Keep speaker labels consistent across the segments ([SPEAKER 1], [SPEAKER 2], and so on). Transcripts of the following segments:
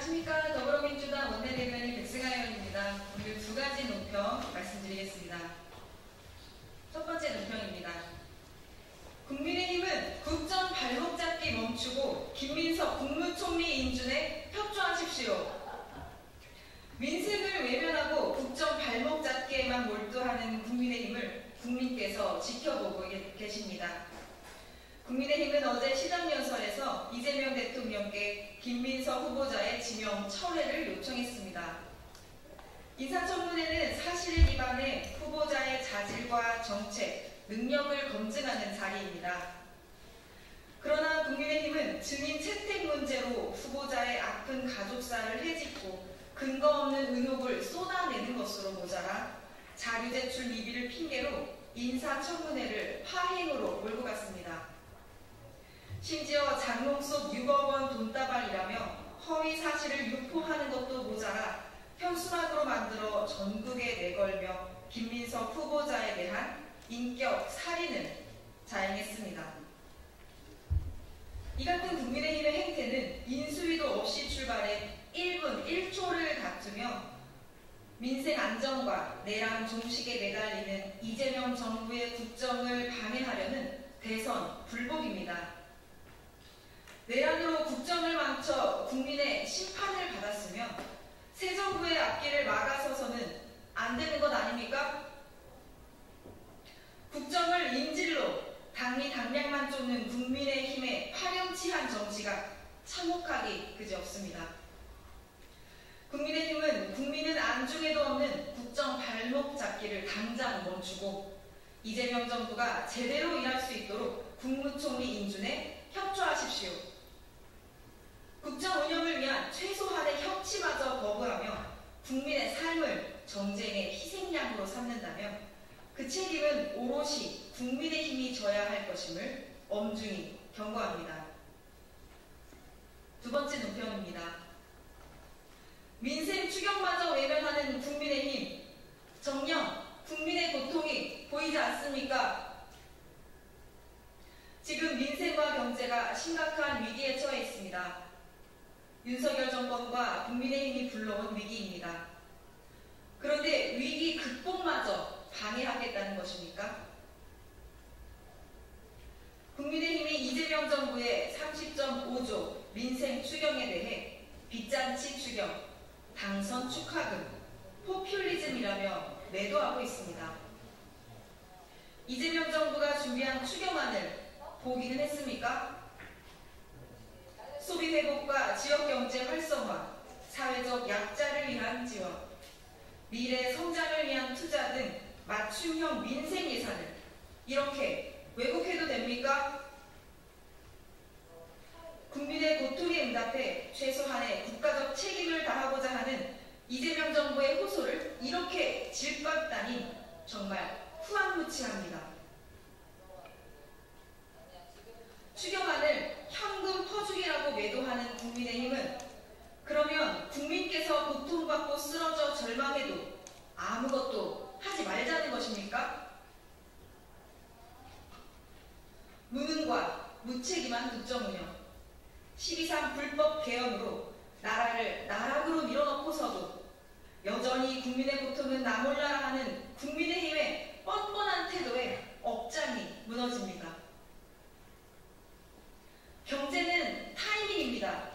[SPEAKER 1] 안녕하십니까. 더불어민주당 원내대변인 백승하 의원입니다. 오늘 두 가지 논평 말씀드리겠습니다. 첫 번째 논평입니다. 국민의힘은 국정 발목 잡기 멈추고 김민석 국무총리 인준에 협조하십시오. 민생을 외면하고 국정 발목 잡기에만 몰두하는 국민의힘을 국민께서 지켜보고 계십니다. 국민의힘은 어제 시정연설에서 이재명 대통령께 김민석 후보자의 지명 철회를 요청했습니다. 인사청문회는 사실에 기반해 후보자의 자질과 정책, 능력을 검증하는 자리입니다. 그러나 국민의힘은 증인 채택 문제로 후보자의 아픈 가족사를 헤집고 근거 없는 의혹을 쏟아내는 것으로 모자라 자료 제출 미비를 핑계로 인사청문회를 파행으로 몰고 갔습니다. 심지어 장롱 속 6억 원 돈다발이라며 허위 사실을 유포하는 것도 모자라 현수막으로 만들어 전국에 내걸며 김민석 후보자에 대한 인격 살인을 자행했습니다. 이 같은 국민의힘의 행태는 인수위도 없이 출발해 1분 1초를 다투며 민생 안정과 내란 종식에 매달리는 이재명 정부의 국정을 방해하려는 대선 불복입니다. 내란으로 국정을 망쳐 국민의 심판을 받았으며 새 정부의 앞길을 막아서서는 안 되는 것 아닙니까? 국정을 인질로 당리 당량만 쫓는 국민의힘의 파렴치한 정치가 참혹하기 그지없습니다. 국민의힘은 국민은 안중에도 없는 국정 발목 잡기를 당장 멈추고 이재명 정부가 제대로 일할 수 있도록 국무총리 인준에 협조하십시오. 국정 운영을 위한 최소한의 협치마저 거부하며 국민의 삶을 정쟁의 희생양으로 삼는다면 그 책임은 오롯이 국민의힘이 져야 할 것임을 엄중히 경고합니다. 두 번째 논평입니다. 민생 추경마저 외면하는 국민의힘, 정녕 국민의 고통이 보이지 않습니까? 지금 민생과 경제가 심각한 위기에 처해 있습니다. 윤석열 정권과 국민의힘이 불러온 위기입니다. 그런데 위기 극복마저 방해하겠다는 것입니까? 국민의힘이 이재명 정부의 30.5조 민생 추경에 대해 빚잔치 추경, 당선 축하금, 포퓰리즘이라며 매도하고 있습니다. 이재명 정부가 준비한 추경안을 보기는 했습니까? 소비 회복과 지역경제 활성화, 사회적 약자를 위한 지원, 미래 성장을 위한 투자 등 맞춤형 민생 예산을 이렇게 왜곡해도 됩니까? 국민의 고통에 응답해 최소한의 국가적 책임을 다하고자 하는 이재명 정부의 호소를 이렇게 질겁다니 정말 후안무치합니다. 추경안을 현금 퍼주기라고 매도하는 국민의힘은 그러면 국민께서 고통받고 쓰러져 절망해도 아무것도 하지 말자는 것입니까? 무능과 무책임한 국정운영, 12.3 불법 개헌으로 나라를 나락으로 밀어넣고서도 여전히 국민의 고통은 나 몰라라 하는 국민의힘의 뻔뻔한 태도에 억장이 무너집니다. 경제는 타이밍입니다.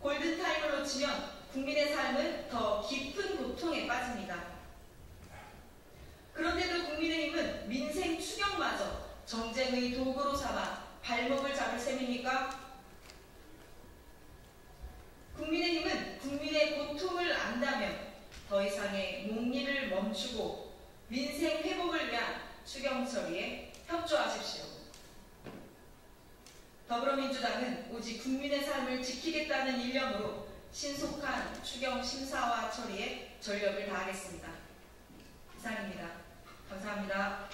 [SPEAKER 1] 골든타임을 놓치면 국민의 삶은 더 깊은 고통에 빠집니다. 그런데도 국민의힘은 민생 추경마저 정쟁의 도구로 삼아 발목을 잡을 셈입니까? 국민의힘은 국민의 고통을 안다면 더 이상의 목리를 멈추고 민생 회복을 위한 추경 처리에 협조하십시오. 더불어민주당은 오직 국민의 삶을 지키겠다는 일념으로 신속한 추경 심사와 처리에 전력을 다하겠습니다. 이상입니다. 감사합니다.